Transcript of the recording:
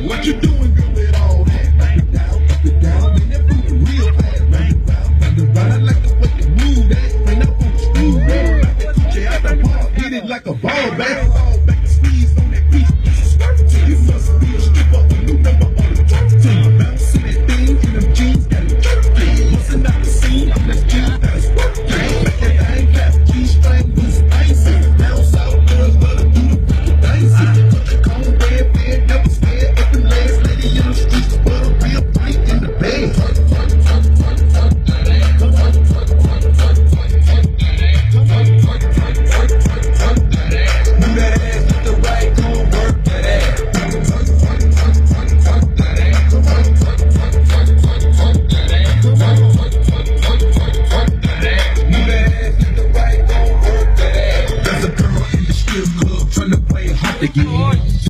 What you doing, girl, with all that? Back it down, and that booty real fast. Round and round, I like the way you move that. Man, I want to screw that. Back that coochie out the park, hit it like a ball back. Back and squeeze on that beat. You must be a stripper, a new member on the track team. Bouncing that thing in them jeans, got it jerky. Busting out the scene, I'm that jeans that is working. Back that thing, clap, G-string, loose, icy. Bounce out, girls, but I do the fucking dicey. Put the cone, red, never scared. In the streets, but a real fight in the bed. Move that ass to the right, go work that ass. Move that ass to the right, go work that ass. There's a girl in the strip club trying to play hard to get in.